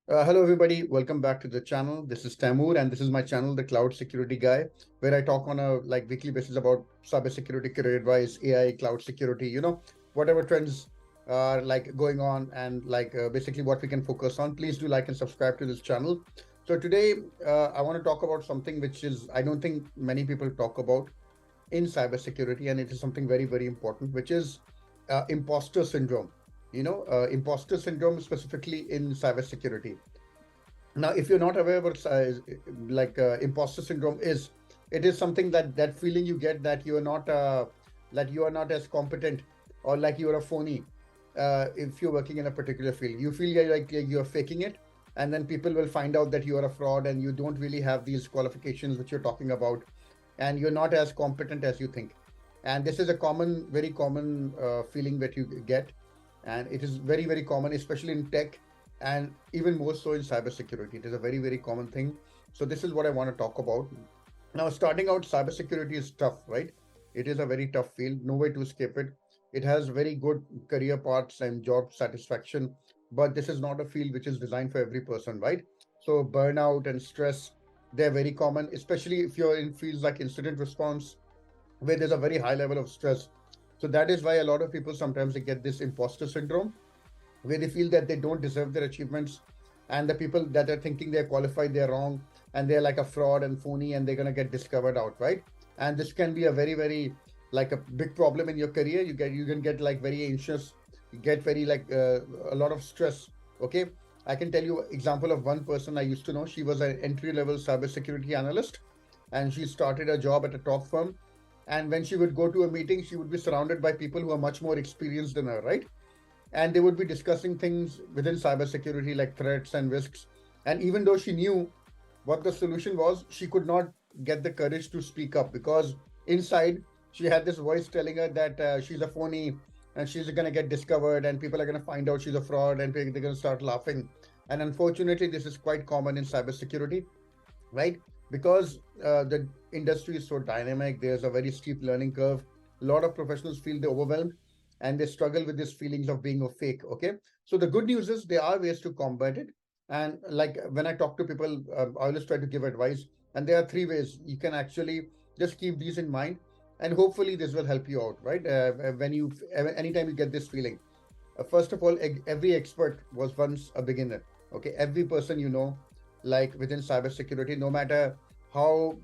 Hello, everybody. Welcome back to the channel. This is Tamur, and this is my channel, the Cloud Security Guy, where I talk on a weekly basis about cybersecurity, career advice, AI, cloud security. Whatever trends are going on, and basically what we can focus on. Please do like and subscribe to this channel. So today, I want to talk about something which is I don't think many people talk about in cybersecurity, and it is something very very important, which is imposter syndrome. Imposter syndrome specifically in cybersecurity. Now, if you're not aware what imposter syndrome is, it is something that feeling you get that you are not as competent, or like you are a phony. If you're working in a particular field, you feel you're faking it, and then people will find out that you are a fraud and you don't really have these qualifications which you're talking about, and you're not as competent as you think. And this is a very common feeling that you get, and it is very very common, especially in tech, and even more so in cybersecurity. It is a very very common thing. So this is what I want to talk about. Now, starting out, cybersecurity is tough, right? It is a very tough field. No way to escape it. It has very good career paths and job satisfaction, but this is not a field which is designed for every person, right? So burnout and stress, they're very common, especially if you're in fields like incident response, where there's a very high level of stress. So that is why a lot of people sometimes they get this imposter syndrome, where they feel that they don't deserve their achievements, and the people that are thinking they're qualified, they're wrong, and they're like a fraud and phony, and they're going to get discovered out, right? And this can be a very very like a big problem in your career. You can get like very anxious, you get very a lot of stress. Okay, I can tell you example of one person I used to know. She was an entry level cybersecurity analyst, and she started a job at a top firm. And when she would go to a meeting, she would be surrounded by people who are much more experienced than her, right? And they would be discussing things within cybersecurity like threats and risks. And even though she knew what the solution was, she could not get the courage to speak up, because inside she had this voice telling her that she's a phony, and she's going to get discovered, and people are going to find out she's a fraud, and they're going to start laughing. And unfortunately, this is quite common in cybersecurity, right? Because the industry is so dynamic, there's a very steep learning curve. A lot of professionals feel they're overwhelmed, and they struggle with these feelings of being a fake. Okay, so the good news is there are ways to combat it. And like when I talk to people, I always try to give advice, and there are three ways you can actually just keep these in mind, and hopefully this will help you out, right? When you anytime you get this feeling, first of all, every expert was once a beginner. Okay, every person like within cybersecurity, no matter how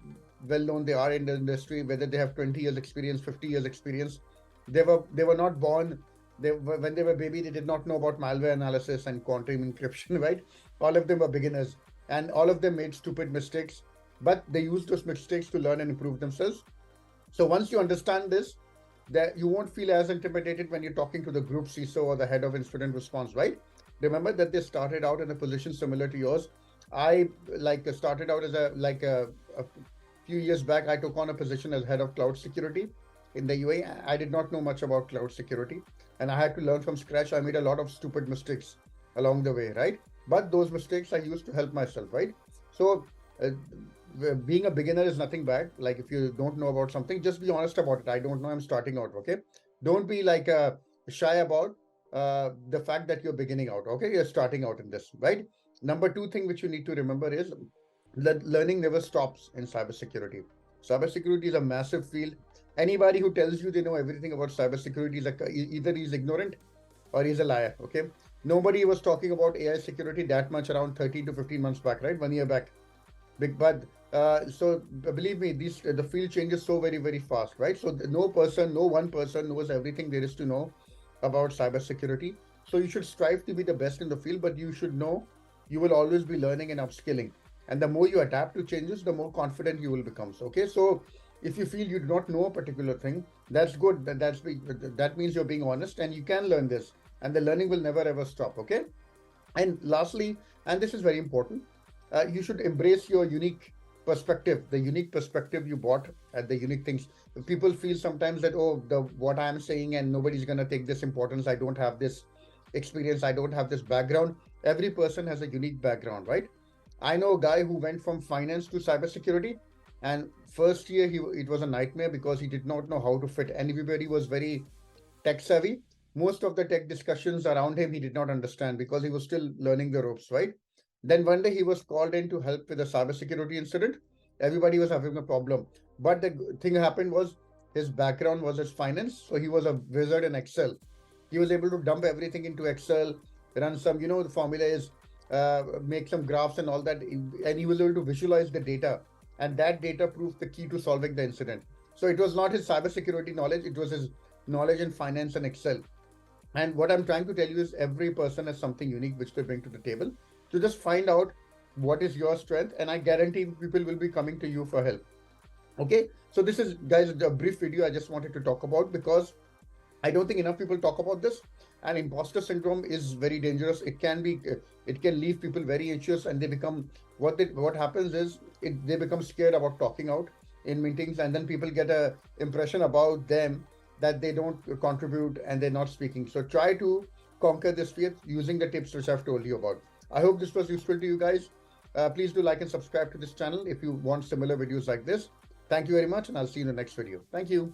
well known they are in the industry, whether they have 20 years experience, 50 years experience, they were not born. When they were baby, they did not know about malware analysis and quantum encryption, right? All of them were beginners, and all of them made stupid mistakes, but they used those mistakes to learn and improve themselves. So once you understand this, that you won't feel as intimidated when you're talking to the group CISO or the head of incident response, right? Remember that they started out in a position similar to yours. I started out as a few years back. I took on a position as head of cloud security in the UAE. I did not know much about cloud security, and I had to learn from scratch. I made a lot of stupid mistakes along the way, right? But those mistakes I used to help myself, right? So uh, being a beginner is nothing bad. Like if you don't know about something, just be honest about it. I don't know, I'm starting out. Okay, don't be shy about the fact that you're beginning out. Okay, you're starting out in this, right? Number two thing which you need to remember is that learning never stops in cybersecurity. Cybersecurity is a massive field. Anybody who tells you they know everything about cybersecurity is either he's ignorant or he's a liar. Okay, nobody was talking about AI security that much around 13 to 15 months back, right? 1 year back. Big, but so believe me, these the field changes so very very fast, right? So no one person knows everything there is to know about cybersecurity. So you should strive to be the best in the field, but you should know you will always be learning and upskilling. And the more you adapt to changes, the more confident you will become. So, okay, so if you feel you do not know a particular thing, that's good. That means you're being honest, and you can learn this, and the learning will never ever stop. Okay, and lastly, and this is very important, you should embrace your unique perspective, the unique perspective you bought, at the unique things. People feel sometimes that, oh, the what I'm saying, and nobody's going to take this importance. I don't have this experience. I don't have this background. Every person has a unique background, right? I know a guy who went from finance to cybersecurity, and first year it was a nightmare because he did not know how to fit. And everybody was very tech savvy. Most of the tech discussions around him he did not understand because he was still learning the ropes, right? Then one day he was called in to help with a cybersecurity incident. Everybody was having a problem, but the thing happened was his background was as finance, so he was a wizard in Excel. He was able to dump everything into Excel, run some, the formula is, make some graphs and all that, and he was able to visualize the data, and that data proved the key to solving the incident. So it was not his cybersecurity knowledge; it was his knowledge in finance and Excel. And what I'm trying to tell you is every person has something unique which they bring to the table. So just find out what is your strength, and I guarantee people will be coming to you for help. Okay, so this is, guys, a brief video I just wanted to talk about because I don't think enough people talk about this. And imposter syndrome is very dangerous. It can leave people very anxious, and they become what happens is they become scared about talking out in meetings, and then people get a impression about them that they don't contribute and they're not speaking. So try to conquer this fear using the tips which I've told you about. I hope this was useful to you guys. Please do like and subscribe to this channel if you want similar videos like this. Thank you very much, and I'll see you in the next video. Thank you.